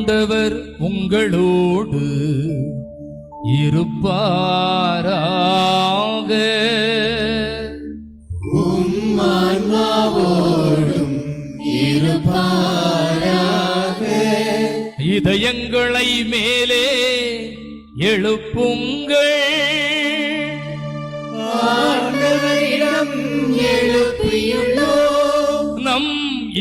ஆண்டவர் உங்களோடு இருப்பாராக. உம் ஆன்மாவோடும் இருப்பாராக. இதயங்களை மேலே எழுப்புங்கள். ஆண்டவரிடம் எழுப்பியுள்ளோம். நம்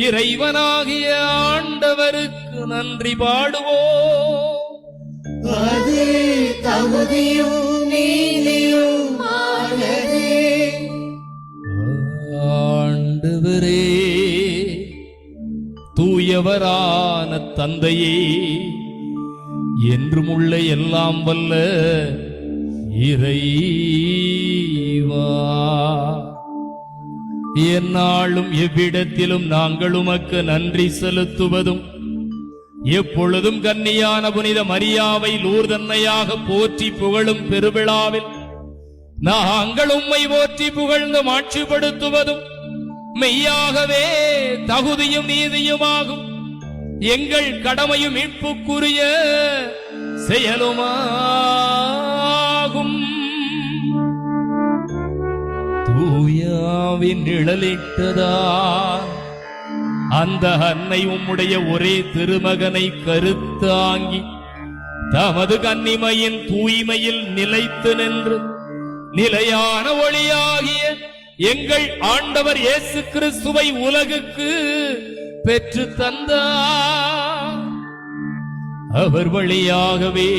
இறைவனாகிய ஆண்டவருக்கு நன்றி பாடுவோம். அது தகுதியும் நீதியும் ஆனதே. ஆண்டவரே, தூயவரான தந்தையே, என்றுமுள்ள எல்லாம் வல்ல இறைவா, எந்நாளும் எவ்விடத்திலும் நாங்கள் உமக்கு நன்றி செலுத்துவதும், எப்பொழுதும் கன்னியான புனித மரியாவை லூர்தன்னையாக போற்றி புகழும் பெருவிழாவில் நாங்கள் உம்மை போற்றி புகழ்ந்து மாட்சிப்படுத்துவதும் மெய்யாகவே தகுதியும் நீதியுமாகும். எங்கள் கடமையும் மீட்புக்குரிய செயலுமாகும். தூயாவின் நிழலிட்டதா அந்த அன்னை உம்முடைய ஒரே திருமகனை கருத்தாங்கி தமது கன்னிமையின் தூய்மையில் நிலைத்து நின்று நிலையான ஒளியாகிய எங்கள் ஆண்டவர் இயேசு கிறிஸ்துவை உலகுக்கு பெற்று தந்தார். அவர் வழியாகவே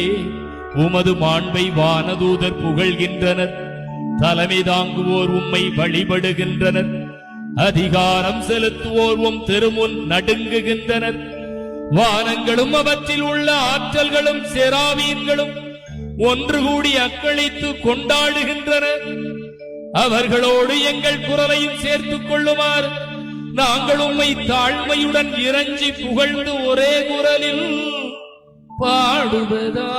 உமது மாண்பை வானதூதர் புகழ்கின்றனர். தலைமை தாங்குவோர் உம்மை வழிபடுகின்றனர். அதிகாரம் செலுத்துவோர் உம் திருமுன் நடுங்குகின்றனர். வானங்களும் அவற்றில் உள்ள ஆற்றல்களும் செராவீன்களும் ஒன்று கூடி அக்களித்து கொண்டாடுகின்றனர். அவர்களோடு எங்கள் குரலையும் சேர்த்துக் கொள்ளுமாறு நாங்கள் உம்மை தாழ்மையுடன் இறைஞ்சி புகழ்ந்து ஒரே குரலில் பாடுவதாவது.